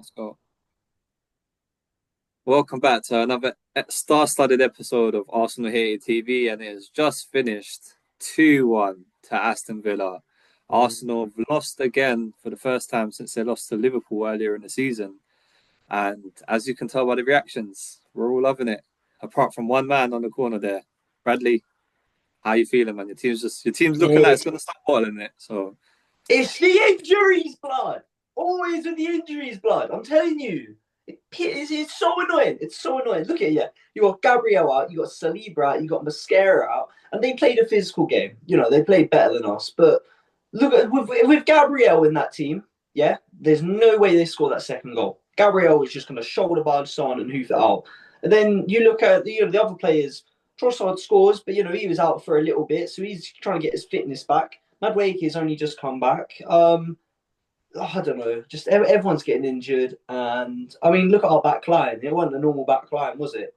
Let's go. Welcome back to another star-studded episode of Arsenal Hated TV, and it has just finished 2-1 to Aston Villa. Arsenal have lost again for the first time since they lost to Liverpool earlier in the season. And as you can tell by the reactions, we're all loving it. Apart from one man on the corner there. Bradley, how you feeling, man? Your team's looking like it's gonna start bottling it. So It's the injuries, blood. Always with the injuries, blood. I'm telling you. It's so annoying. It's so annoying. Look at you. You got Gabriel out, you got Saliba out, you got Mascara out, and they played a physical game. You know, they played better than us. But look at with Gabriel in that team, yeah, there's no way they score that second goal. Gabriel was just going to shoulder barge Son and hoof it out. And then you look at the other players. Trossard scores, but he was out for a little bit, so he's trying to get his fitness back. Madueke has only just come back. I don't know. Just everyone's getting injured, and I mean, look at our back line. It wasn't a normal back line, was it?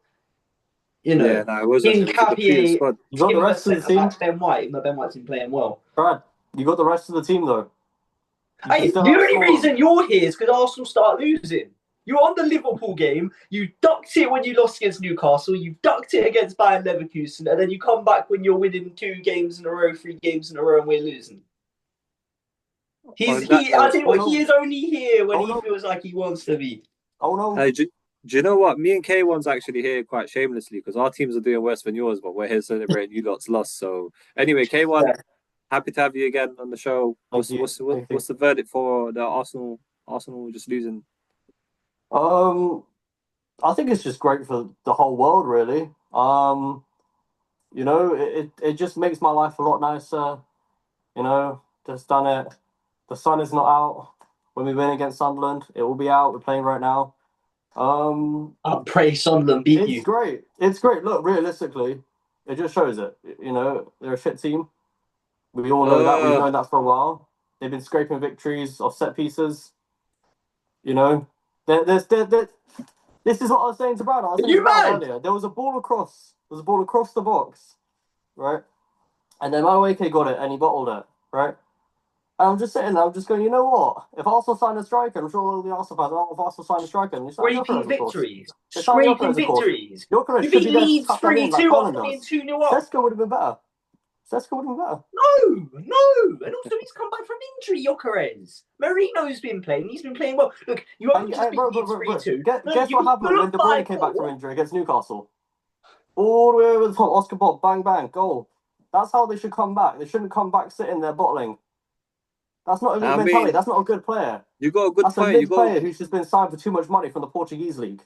yeah, no, it wasn't. In It was a depleted Capier, squad. You got the rest of the team. Ben White, even though Ben White's been playing well. Brad, you got the rest of the team though. Hey, the only reason you're here is because Arsenal start losing. You're on the Liverpool game. You ducked it when you lost against Newcastle. You ducked it against Bayern Leverkusen, and then you come back when you're winning 2 games in a row, 3 games in a row, and we're losing. I think he is only here when he feels like he wants to be. Oh no! Hey, do you know what? Me and K1's actually here quite shamelessly because our teams are doing worse than yours, but we're here celebrating you lot's loss. So anyway, K1, happy to have you again on the show. What's the verdict for the Arsenal just losing? I think it's just great for the whole world, really. It just makes my life a lot nicer. Just done it. The sun is not out when we win against Sunderland. It will be out. We're playing right now. I pray Sunderland beat you. It's great. It's great. Look, realistically, it just shows it. They're a shit team. We all know that. We've known that for a while. They've been scraping victories off set pieces. This is what I was saying to Brad. Earlier. There was a ball across. There was a ball across the box, right? And then Madueke got it and he bottled it, right? And I'm just sitting there, I'm just going, you know what? If Arsenal sign a striker, I'm sure all the Arsenal fans, if Arsenal sign a striker, and scraping victories. Scraping victories. You beat Leeds 3-2 after being 2-0 up. Sesko would have been better. No. And also, he's come back from injury, Gyökeres. Marino's been playing. He's been playing well. Look, you haven't just beat Leeds 3-2. Guess what happened when De Bruyne came back from injury against Newcastle? All the way over the top, Oscar Bob, bang, bang, goal. That's how they should come back. They shouldn't come back sitting there bottling. That's not a good mentality. That's not a good player. You got a good point. That's a player who's just been signed for too much money from the Portuguese league.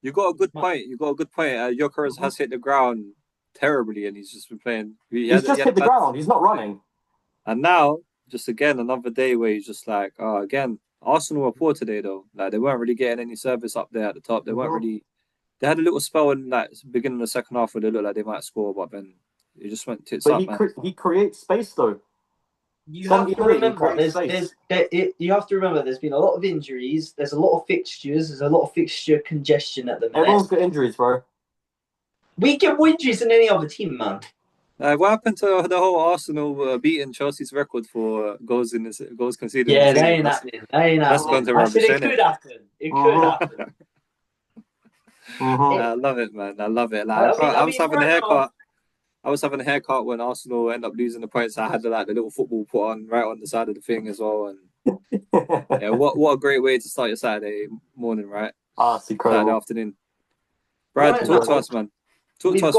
You got a good point. Gyökeres has hit the ground terribly, and he's just been playing. He's just hit the ground. He's not running. And now, just again, another day where he's just like, again, Arsenal were poor today, though. Like, they weren't really getting any service up there at the top. They weren't really... They had a little spell in the beginning of the second half where they looked like they might score, but then it just went tits up, man. He creates space, though. You have to remember, there's been a lot of injuries. There's a lot of fixtures. There's a lot of fixture congestion at the minute. Everyone's got injuries, bro. We get more injuries than any other team, man. What happened to the whole Arsenal beating Chelsea's record for goals conceded? Yeah, that ain't happening. That's going to rubbish. It could happen. It could happen. I love it, man. I love it. I was having a haircut. I was having a haircut when Arsenal ended up losing the points. I had the little football put on right on the side of the thing as well. And yeah, what a great way to start your Saturday morning, right? It's incredible. Saturday afternoon. Brad, talk to us, man. Talk to us.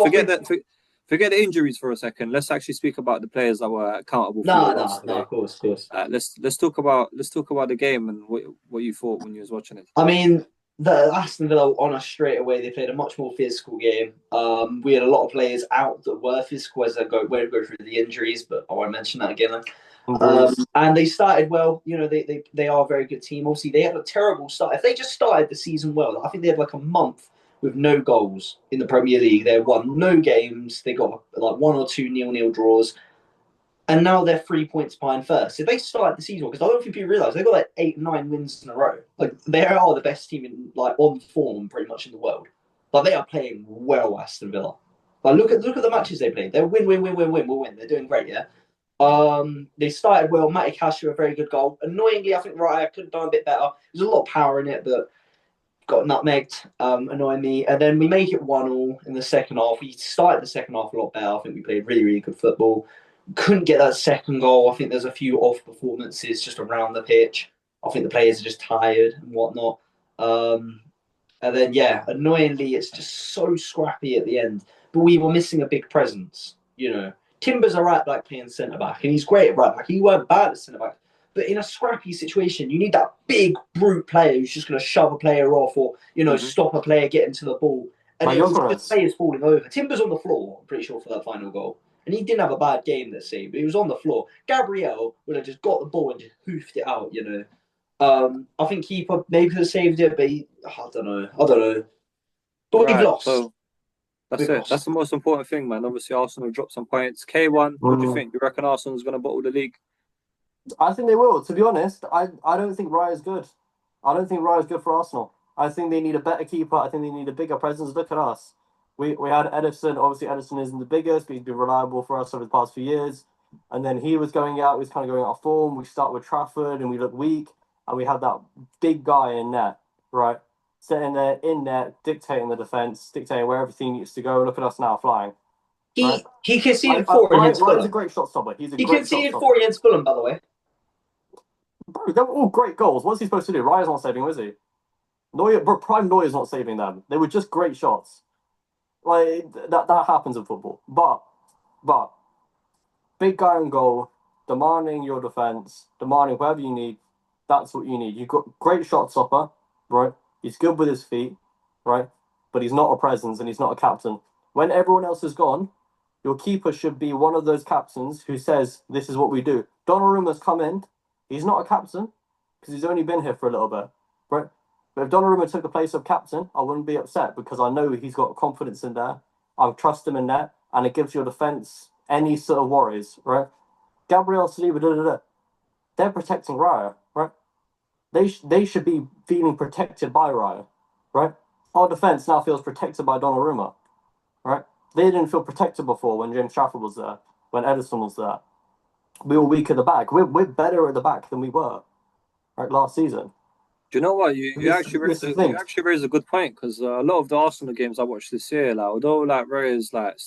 Forget the injuries for a second. Let's actually speak about the players that were accountable. No, of course. Let's talk about the game and what you thought when you was watching it. I mean, the Aston Villa on us straight away. They played a much more physical game. We had a lot of players out that were physical as they go through the injuries, but I won't mention that again. And they started well. They are a very good team. Obviously, they had a terrible start. If they just started the season well, I think they had like a month with no goals in the Premier League. They won no games. They got like 1 or 2 0-0 draws. And now they're 3 points behind first. If they started the season, because I don't think people realise they've got like 8-9 wins in a row. Like they are the best team on form pretty much in the world. Like they are playing well, Aston Villa. Like look at the matches they played. They're win. We'll win. They're doing great, yeah. They started well. Matty Cash with a very good goal. Annoyingly, I think Raya could have done a bit better. There's a lot of power in it, but got nutmegged, annoying me. And then we make it 1-1 in the second half. We started the second half a lot better. I think we played really, really good football. Couldn't get that second goal. I think there's a few off performances just around the pitch. I think the players are just tired and whatnot. And then, yeah, annoyingly, it's just so scrappy at the end. But we were missing a big presence, you know. Timber's a right back playing centre back, and he's great at right back. He weren't bad at centre back. But in a scrappy situation, you need that big brute player who's just going to shove a player off or, stop a player getting to the ball. And it was just players falling over. Timber's on the floor, I'm pretty sure, for that final goal. And he didn't have a bad game, let's say, but he was on the floor. Gabriel would have just got the ball and just hoofed it out, you know. I think keeper maybe could have saved it, but I don't know. But we've lost. So that's it. That's the most important thing, man. Obviously, Arsenal dropped some points. K1, what do you think? You reckon Arsenal's going to bottle the league? I think they will. To be honest, I don't think Raya's good. I don't think Raya's good for Arsenal. I think they need a better keeper. I think they need a bigger presence. Look at us. We had Edison. Obviously, Edison isn't the biggest, but he's been reliable for us over the past few years. And then he was going out. He was kind of going out of form. We start with Trafford, and we look weak. And we had that big guy in net, right? Sitting there in net, dictating the defence, dictating where everything needs to go. Look at us now flying. He conceded 4 against Fulham. He's a great shot stopper. He conceded 4 against Fulham, by the way. Bro, they were all great goals. What's he supposed to do? Raya's not saving, was he? Neuer, bro, Prime Neuer's not saving them. They were just great shots. Like that happens in football. But big guy in goal, demanding your defence, demanding whatever you need. That's what you need. You've got great shot stopper, right? He's good with his feet, right? But he's not a presence and he's not a captain. When everyone else is gone, your keeper should be one of those captains who says, this is what we do. Donnarumma's come in. He's not a captain because he's only been here for a little bit, right? But if Donnarumma took the place of captain, I wouldn't be upset because I know he's got confidence in there. I trust him in there, and it gives your defence any sort of worries, right? Gabriel Saliba, they're protecting Raya, right? They should be feeling protected by Raya, right? Our defence now feels protected by Donnarumma, right? They didn't feel protected before when James Trafford was there, when Edison was there. We were weak at the back. We're better at the back than we were, right, last season. Do you know what? You actually raised a good point because a lot of the Arsenal games I watched this year, like although like Raya's like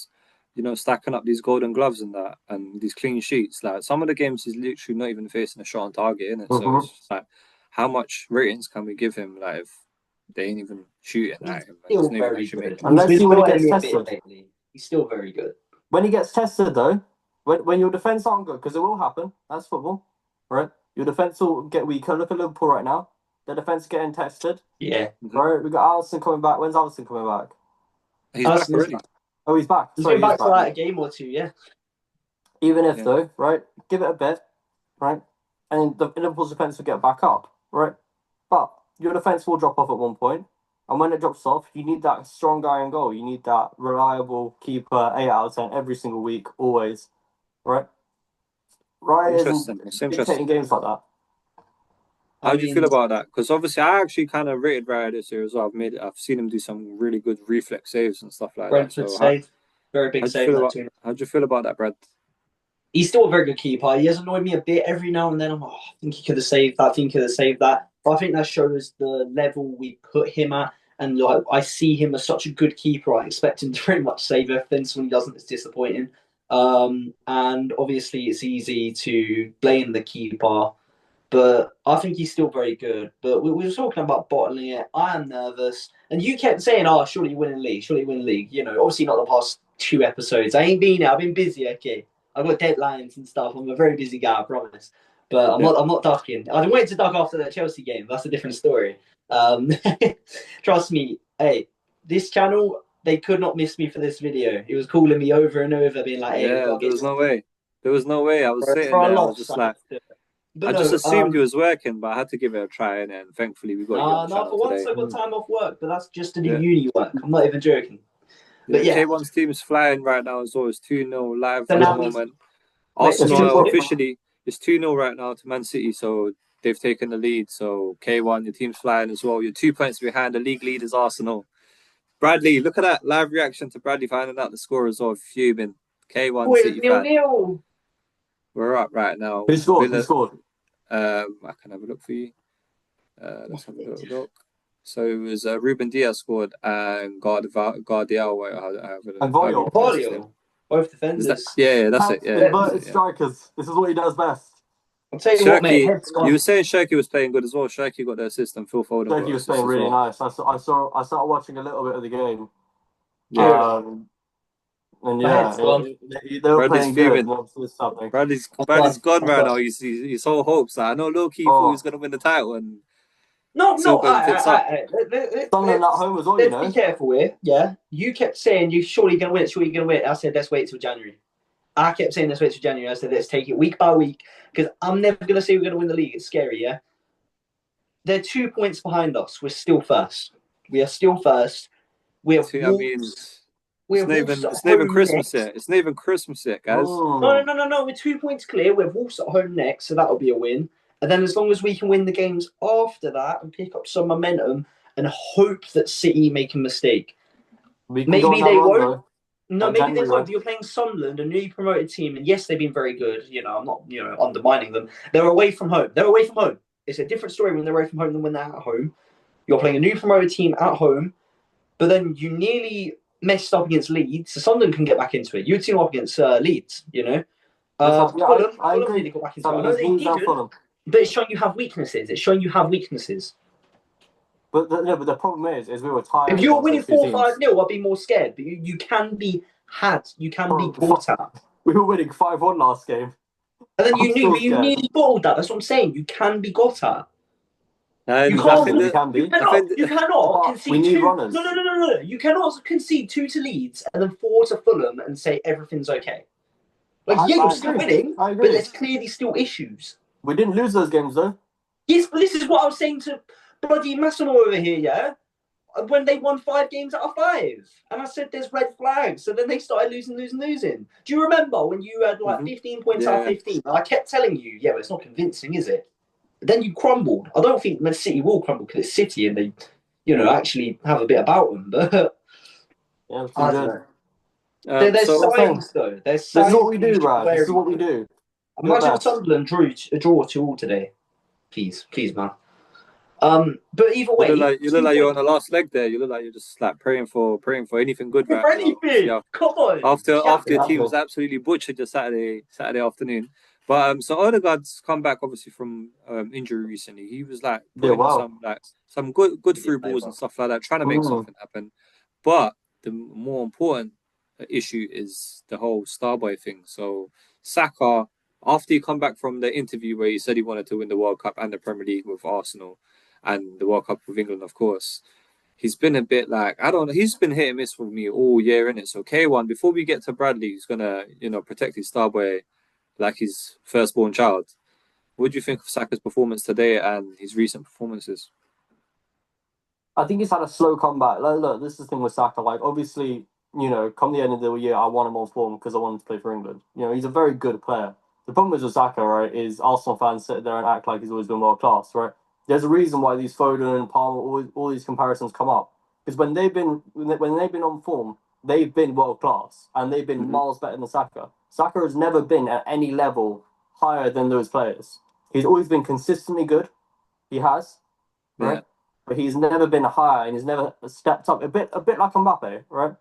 stacking up these golden gloves and that and these clean sheets, like some of the games he's literally not even facing a shot on target, innit? So it's just like how much ratings can we give him like if they ain't even shooting at him? He's still very good. Unless he gets tested. He's still very good. When he gets tested though, when your defence aren't good, because it will happen, that's football, right? Your defence will get weaker. Look at Liverpool right now. The defence getting tested. Yeah. Right, we got Alisson coming back. When's Alisson coming back? He's back already. Oh, he's back. He's been back for like a game or two, yeah. Even if though, right, give it a bit, right, and the Liverpool's defence will get back up, right? But your defence will drop off at one point, and when it drops off, you need that strong guy in goal. You need that reliable keeper, 8 out of 10 every single week, always, right? Right, it's interesting games like that. How do you feel about that? Because obviously, I actually kind of rated Raya this year as well. I've seen him do some really good reflex saves and stuff like that. So very big save. How do you feel about that, Brad? He's still a very good keeper. He has annoyed me a bit every now and then. I think he could have saved that. I think he could have saved that. But I think that shows the level we put him at. And like, I see him as such a good keeper. I expect him to pretty much save everything. So when he doesn't, it's disappointing. And obviously, it's easy to blame the keeper. But I think he's still very good. But we were talking about bottling it. I am nervous. And you kept saying, surely you win the league. Surely you win the league. You know, obviously not the past 2 episodes. I ain't been there. I've been busy, okay? I've got deadlines and stuff. I'm a very busy guy, I promise. But I'm not ducking. I've been waiting to duck after that Chelsea game. That's a different story. Trust me. Hey, this channel, they could not miss me for this video. He was calling me over and over, being like, hey, there was no way. There was no way. I was sitting there. I was just like... I just assumed he was working, but I had to give it a try, and then thankfully we got you on the channel for once today. I got time off work, but that's just to do uni work. I'm not even joking. But K1's team is flying right now as well. It's 2-0 live at the moment. Arsenal officially it's 2-0 right now to Man City, so they've taken the lead. So K1, your team's flying as well. You're 2 points behind. The league lead is Arsenal. Bradley, look at that live reaction to Bradley finding out the score as well. Fuming. K1 City fan. we're up right now. Who scored? Villa, Who scored? I can have a look for you. Let's have a little look. So it was Ruben Diaz scored and Guardiol. And Voyo. Both Is that? defenders. Yeah, that's it. Hands Yeah, inverted that's it, yeah. strikers. This is what he does best. I'm telling you what, mate. Shirky, Head's you gone. were saying Shirky was playing good as well. Shirky got the assist and Phil Foden got Turkey the was assist playing as really well. nice. I started watching a little bit of the game. Yeah, And My yeah, head's gone. they were Bradley's playing good. fuming. That's something. Bradley's I'm Bradley's done. gone I'm right done. now. He's all hopes. I know low-key thought he was gonna win the title and No, still no. got tits up. Sunderland at home as well, you Let's know. be careful here. Yeah, you kept saying you're surely gonna win it. Surely you're gonna win it. I said let's wait till January. I kept saying let's wait till January. I said let's take it week by week because I'm never gonna say we're gonna win the league. It's scary. Yeah, they're 2 points behind us. We're still first. We are still first. We have I mean, Wolves. We have Wolves at it's not even home Christmas next. yet. It's not even Christmas yet, guys. No. We're 2 points clear. We have Wolves at home next, so that'll be a win. And then as long as we can win the games after that and pick up some momentum and hope that City make a mistake. Maybe they won't. No, maybe they won't. But you're playing Sunderland, a newly promoted team, and yes, they've been very good. You know, I'm not, undermining them. They're away from home. It's a different story when they're away from home than when they're at home. You're playing a new promoted team at home, but then you nearly messed up against Leeds, so Sunderland can get back into it. You would team up against Leeds, you know. Fulham nearly got back into it. I know they didn't, but it's showing you have weaknesses. But the problem is we were tired. If you were winning 4-5-0, I'd be more scared. But you can be had. You can be bought at. We were winning 5-1 last game. And then you nearly bottled that. That's what I'm saying. You can be got at. And You cannot concede we need 2. runners. No. You cannot concede 2 to Leeds and then 4 to Fulham and say everything's okay. You're still winning, but there's clearly still issues. We didn't lose those games though. Yes, but this is what I was saying to bloody Massimo over here, yeah? When they won 5 games out of 5. And I said there's red flags. So then they started losing. Do you remember when you had 15 points out of 15? And I kept telling you, yeah, but it's not convincing, is it? But then you crumbled. I don't think Man City will crumble because it's City and they, actually have a bit about them. But yeah, I don't know. There's signs, though. There's signs. This is what we do, Brad. This is what we do. Imagine Sunderland drew a draw 2-2 today. Please, man. But either way, you look like you're on the last leg there. You look like you're just praying for anything good right now. Anything. Yeah. Come on. After your team was absolutely butchered just Saturday afternoon. But so Odegaard's come back obviously from injury recently. He was putting some good through balls and stuff like that, trying to make something happen. But the more important issue is the whole Starboy thing. So Saka, after he come back from the interview where he said he wanted to win the World Cup and the Premier League with Arsenal and the World Cup with England, of course, he's been a bit he's been hit and miss with me all year, innit? So K1, before we get to Bradley, who's gonna, protect his Starboy like his firstborn child. What do you think of Saka's performance today and his recent performances? I think he's had a slow comeback. Look, this is the thing with Saka. Obviously, come the end of the year, I want him on form because I want him to play for England. He's a very good player. The problem with Saka, right, is Arsenal fans sit there and act like he's always been world class, right? There's a reason why these Foden and Palmer, all these comparisons come up. Because when they've been on form, they've been world class and they've been miles better than Saka. Saka has never been at any level higher than those players. He's always been consistently good. He has, right? Yeah. But he's never been higher and he's never stepped up. A bit like Mbappe, right?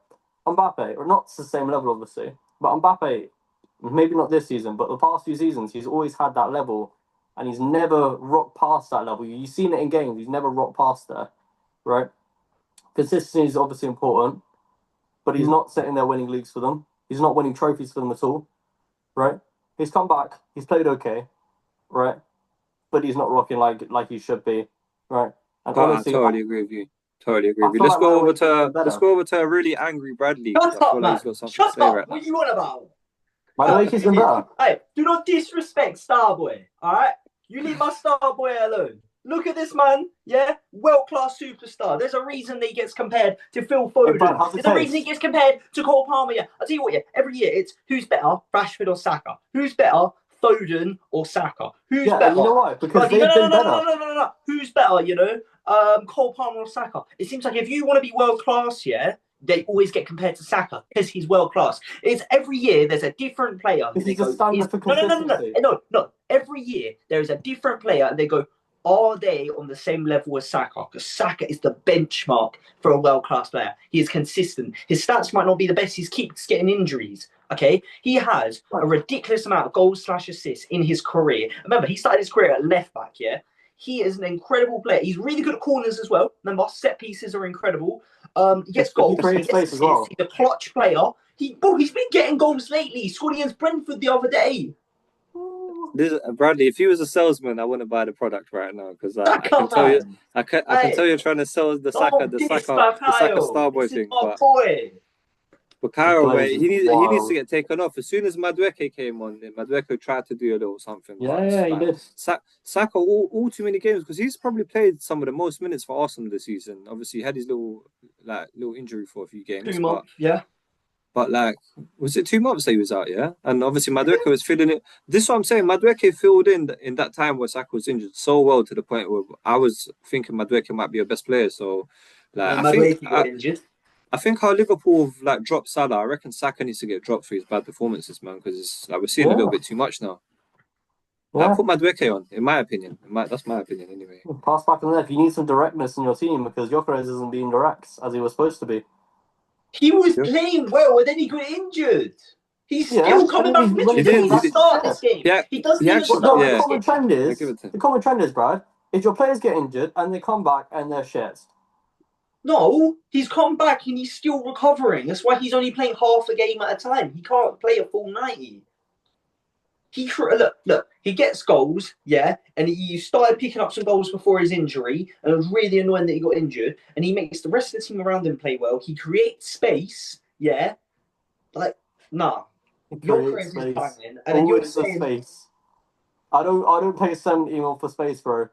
Mbappe, or not to the same level, obviously, but Mbappe, maybe not this season, but the past few seasons, he's always had that level and he's never rocked past that level. You've seen it in games. He's never rocked past there, right? Consistency is obviously important, but he's not sitting there winning leagues for them. He's not winning trophies for them at all, right? He's come back. He's played okay, right? But he's not rocking like he should be, right? And honestly, I totally agree with you. Let's go over to a really angry Bradley. Shut up, man. He's got something to say right now. What you on about? By the way, he's been better. Hey, do not disrespect Starboy, all right? You leave my Starboy alone. Look at this man, yeah? World-class superstar. There's a reason that he gets compared to Phil Foden. There's a reason he gets compared to Cole Palmer. Yeah. I'll tell you what, yeah, every year it's who's better, Rashford or Saka? Who's better, Foden or Saka? Who's better? You know why? Because they've been better. No. Who's better, Cole Palmer or Saka? It seems like if you want to be world-class, yeah, they always get compared to Saka because he's world class. It's every year there's a different player. This is a standard for consistency. No. Every year there is a different player, and they go, are they on the same level as Saka? Because Saka is the benchmark for a world class player. He is consistent. His stats might not be the best. He keeps getting injuries. Okay, he has a ridiculous amount of goals/assists in his career. Remember, he started his career at left back. Yeah, he is an incredible player. He's really good at corners as well. Remember, set pieces are incredible. He gets goals. He gets assists. Well. He's a clutch player. He's been getting goals lately. He scored against Brentford the other day. Bradley, if he was a salesman, I wouldn't buy the product right now because I can tell you, I can tell you're trying to sell the Saka Starboy thing. But Kyle, mate, he needs to get taken off. As soon as Madueke came on, Madueke tried to do a little something. Yeah, he did. Saka all too many games because he's probably played some of the most minutes for Arsenal this season. Obviously, he had his little injury for a few games. 2 months, yeah. But was it 2 months that he was out? Yeah, and obviously Madueke was filling it. This is what I'm saying. Madueke filled in that time where Saka was injured so well to the point where I was thinking Madueke might be your best player. So, Madueke got injured. I think how Liverpool have dropped Salah. I reckon Saka needs to get dropped for his bad performances, man, because it's we're seeing a little bit too much now. Yeah. Put Madueke on, in my opinion. That's my opinion, anyway. Pass back on the left. You need some directness in your team because Gyökeres isn't being direct as he was supposed to be. He was playing well, and then he got injured. He's still coming back from injury. He didn't start this game. Yeah, he doesn't even start. The common trend is, Brad, if your players get injured and they come back and they're shit. No, he's come back and he's still recovering. That's why he's only playing half a game at a time. He can't play a full 90. Look, he gets goals, yeah, and he started picking up some goals before his injury, and it was really annoying that he got injured, and he makes the rest of the team around him play well. He creates space, yeah. Your is banging, and then you're saying space. I don't pay 70 mil for space, bro.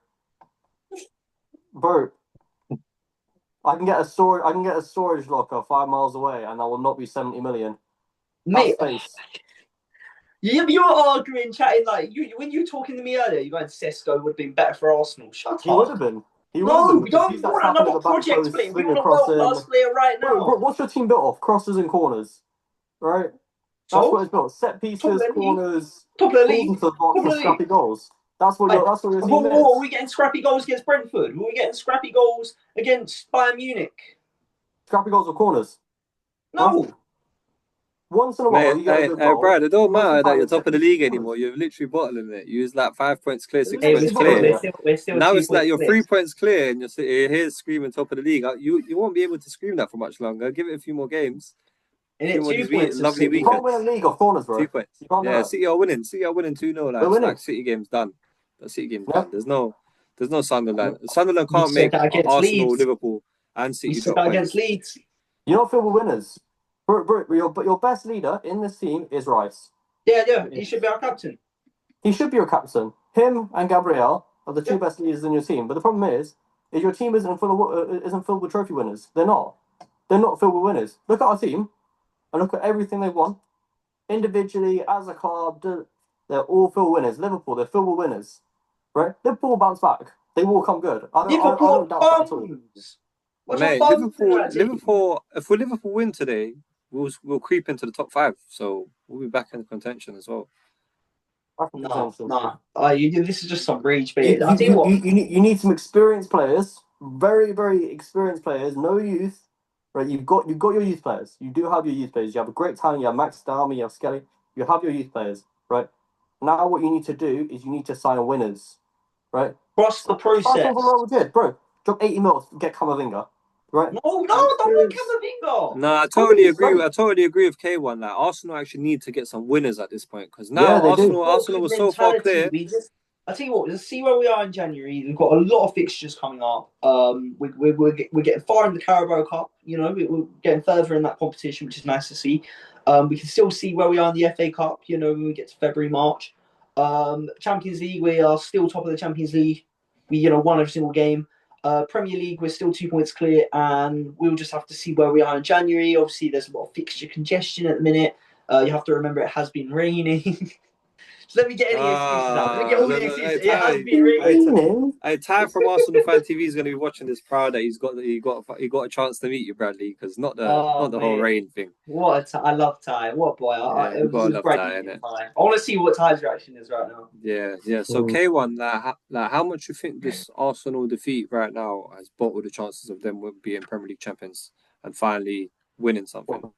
I can get a storage locker 5 miles away, and that will not be 70 million. Mate, you're arguing, chatting when you were talking to me earlier. You going Sesko would have been better for Arsenal. Shut up. He would have been. We don't want another project player. We want a world-class player right now. Bro, what's your team built off? Crosses and corners, right? That's what it's built. Set pieces, corners, top of the league, scrappy goals. That's what your team is. Are we getting scrappy goals against Brentford? Are we getting scrappy goals against Bayern Munich? Scrappy goals or corners? No. Huh? Once in a while, you get a good goal. Brad, it don't matter that you're top of the league anymore. You're literally bottling it. You was 5 points clear, 6 points clear. Now it's you're 3 points clear and you're here screaming top of the league. You won't be able to scream that for much longer. Give it a few more games. Lovely You can't win a league of corners, bro. 2 points. Yeah, City are winning. City are winning 2-0. Like City game's done. The City game's done. There's no Sunderland. Sunderland can't make Arsenal, Liverpool, and City drop points. Against Leeds. You don't feel we're winners. Bro, your best leader in this team is Rice. Yeah. He should be our captain. He should be your captain. Him and Gabriel are the two best leaders in your team. But the problem is your team isn't filled with trophy winners. They're not. They're not filled with winners. Look at our team and look at everything they've won. Individually, as a club, they're all filled with winners. Liverpool, they're filled with winners. Right? Liverpool will bounce back. They will come good. I don't doubt that at all. Mate, Liverpool. If Liverpool win today, we'll creep into the top 5. So we'll be back in contention as well. This is just some rage bait. You need some experienced players, very, very experienced players. No youth. Right? You've got your youth players. You do have your youth players. You have a great talent. You have Max Darmy. You have Skelly. You have your youth players. Right? Now what you need to do is you need to sign winners. Right? Trust the process. Bro, drop 80 mil to get Camavinga. Right? No, don't want Camavinga. No, I totally agree. I totally agree with K1. Like Arsenal actually need to get some winners at this point because now Arsenal was so far clear. I tell you what, let's see where we are in January. We've got a lot of fixtures coming up. We're getting far in the Carabao Cup. We're getting further in that competition, which is nice to see. We can still see where we are in the FA Cup. When we get to February, March. Champions League, we are still top of the Champions League. We won every single game. Premier League, we're still 2 points clear, and we'll just have to see where we are in January. Obviously, there's a lot of fixture congestion at the minute. You have to remember it has been raining. So let me get any excuses out. Let me get all the excuses. It has been raining. Ty from Arsenal Fan TV is going to be watching this, proud that he got a chance to meet you, Bradley, because not the whole mate. rain thing. I love Ty. What a boy. Yeah, you It gotta was love great Ty, meeting innit? Ty. I want to see what Ty's reaction is right now. Yeah. So K1, how much you think this Arsenal defeat right now has bottled the chances of them being Premier League champions and finally winning something?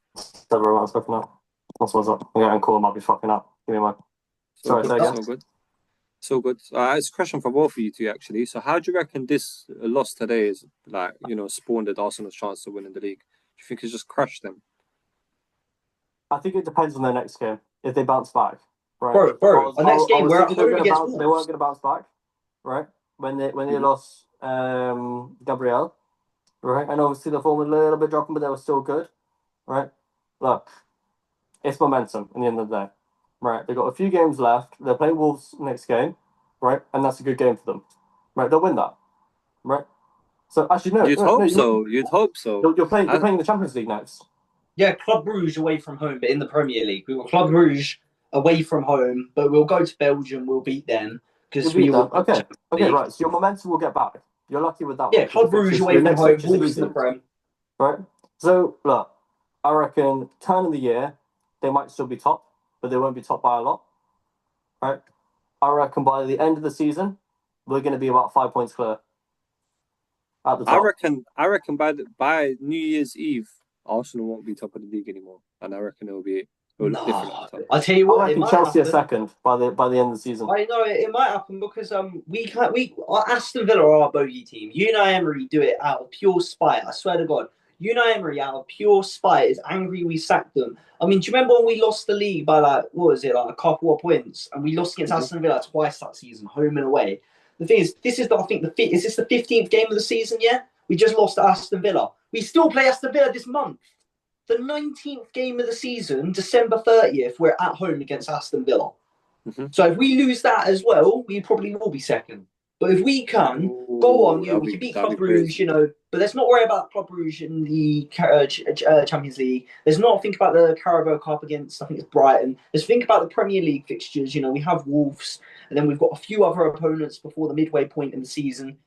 Everyone's fucking up. That's what's up. I'm getting call. Might be fucking up. Give me one. Sorry, say again. So good. It's a question for both of you two, actually. So how do you reckon this loss today is, like, spawned Arsenal's chance to win in the league? Do you think it's just crushed them? I think it depends on their next game. If they bounce back, right? Bro. The next game we're at home against Wolves. They weren't going to bounce back, right? When they lost Gabriel, right? And obviously the form was a little bit dropping, but they were still good, right? Look, it's momentum in the end of the day, right? They've got a few games left. They're playing Wolves next game, right? And that's a good game for them, right? They'll win that, right? So actually, no. You'd hope so. You're playing the Champions League next. Yeah, Club Brugge away from home, but in the Premier League. We got Club Brugge away from home, but we'll go to Belgium, we'll beat them. Okay, right. So your momentum will get back. You're lucky with that one. Yeah, Club Brugge away from home, Wolves in the Prem. Right? So, look, I reckon turn of the year, they might still be top, but they won't be top by a lot. Right? I reckon by the end of the season, we're going to be about 5 points clear at the top. I reckon by New Year's Eve, Arsenal won't be top of the league anymore, and I reckon it'll look different at the top. I tell you what, I reckon Chelsea are second by the end of the season. I know it might happen because Aston Villa are our bogey team. Unai Emery do it out of pure spite. I swear to God, Unai Emery out of pure spite is angry we sacked them. I mean, do you remember when we lost the league by a couple of points, and we lost against Aston Villa twice that season, home and away? The thing is, is this the 15th game of the season? Yeah, we just lost to Aston Villa. We still play Aston Villa this month. The 19th game of the season, December 30th, we're at home against Aston Villa. Mm-hmm. So if we lose that as well, we probably will be second. But if we can go on, we can beat Club Brugge, but let's not worry about Club Brugge in the Champions League. Let's not think about the Carabao Cup against, I think it's Brighton. Let's think about the Premier League fixtures. We have Wolves, and then we've got a few other opponents before the midway point in the season.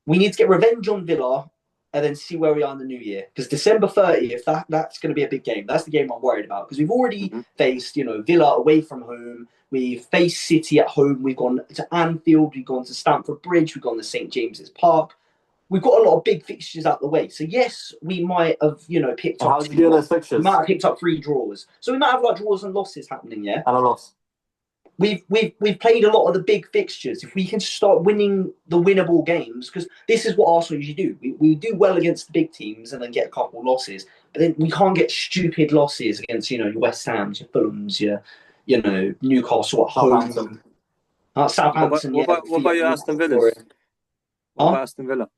We need to get revenge on Villa and then see where we are in the new year. Because December 30th, that's going to be a big game. That's the game I'm worried about. Because we've already faced, Villa away from home. We've faced City at home. We've gone to Anfield. We've gone to Stamford Bridge. We've gone to St. James's Park. We've got a lot of big fixtures out the way. So, yes, we might have, picked up... How's you doing those fixtures? We might have picked up 3 draws. So we might have, draws and losses happening, yeah? And a loss. We've played a lot of the big fixtures. If we can start winning the winnable games, because this is what Arsenal usually do. We do well against the big teams and then get a couple of losses, but then we can't get stupid losses against your West Ham's, your Fulham's, your Newcastle at home, Southampton. What about your Aston Villa? What about Aston Villa?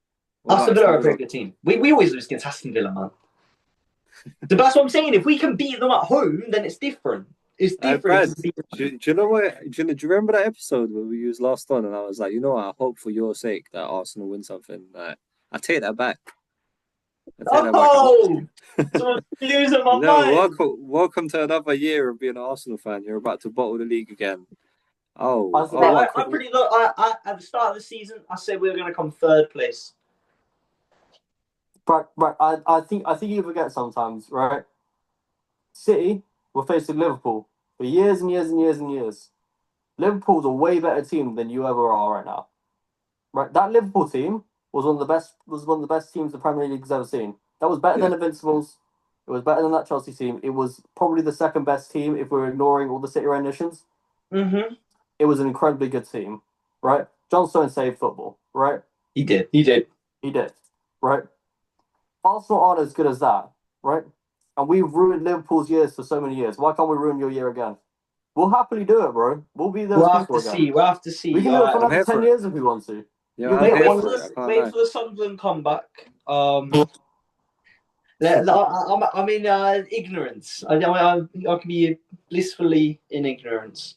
Aston Villa are a very good team. We always lose against Aston Villa, man. That's what I'm saying. If we can beat them at home, then it's different. It's different. Do you know what? Do you remember that episode where we used last on, and I was like, I hope for your sake that Arsenal win something. I take that back. So losing my mind. Welcome to another year of being an Arsenal fan. You're about to bottle the league again. At the start of the season, I said we were going to come 3rd place. Right. I think you forget sometimes, right? City were facing Liverpool for years and years and years and years. Liverpool's a way better team than you ever are right now. Right? That Liverpool team was one of the best teams the Premier League has ever seen. That was better than Invincibles. It was better than that Chelsea team. It was probably the second best team if we're ignoring all the City renditions. Mm-hmm. It was an incredibly good team, right? John Stones saved football, right? He did. Right? Arsenal aren't as good as that, right? And we've ruined Liverpool's years for so many years. Why can't we ruin your year again? We'll happily do it, bro. We'll be there. We'll have to see. We can do it for another 10 years if we want to. Yeah, wait for the Sunderland comeback. I'm in ignorance. I can be blissfully in ignorance.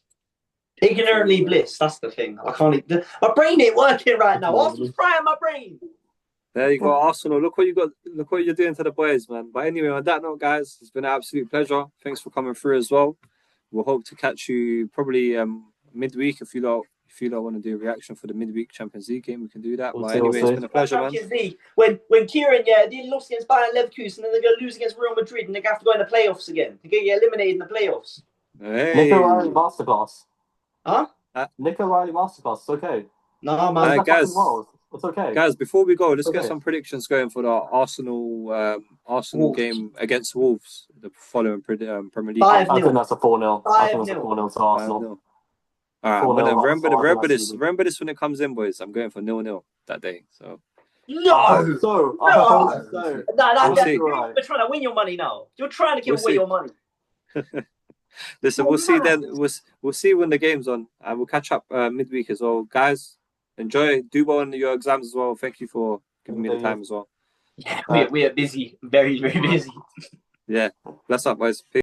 Ignorantly bliss. That's the thing. I can't. My brain ain't working right now. Arsenal's frying my brain. There you go, Arsenal. Look what you got. Look what you're doing to the boys, man. But anyway, on that note, guys, it's been an absolute pleasure. Thanks for coming through as well. We'll hope to catch you probably midweek if you if you don't want to do a reaction for the midweek Champions League game, we can do that. We'll But see, anyway, we'll it's been a pleasure, man. Champions League. When Kieran, they lost against Bayern Leverkusen, and then they're going to lose against Real Madrid, and they're going to have to go in the playoffs again. They're going to get eliminated in the playoffs. Hey. Nico Riley masterclass. Huh? Nico Riley masterclass. It's okay. No, man. Guys, it's okay. Guys, before we go, let's Okay. get some predictions going for the Arsenal game against Wolves, the following Premier League. 5-0. I think that's a 4-0. I think that's a 5-0. 4-0 to Arsenal. 5-0. All right, 4-0 remember this when it comes in, boys. I'm going for 0-0 that day. So No! So, No, We'll see. you're trying to win your money now. You're trying to give We'll away see. your money. listen, we'll see then. We'll see when the game's on, and we'll catch up midweek as well, guys. Enjoy, do well in your exams as well. Thank you for giving me the time as well. Yeah, we are busy, very, very busy. Yeah, bless up, boys. Peace.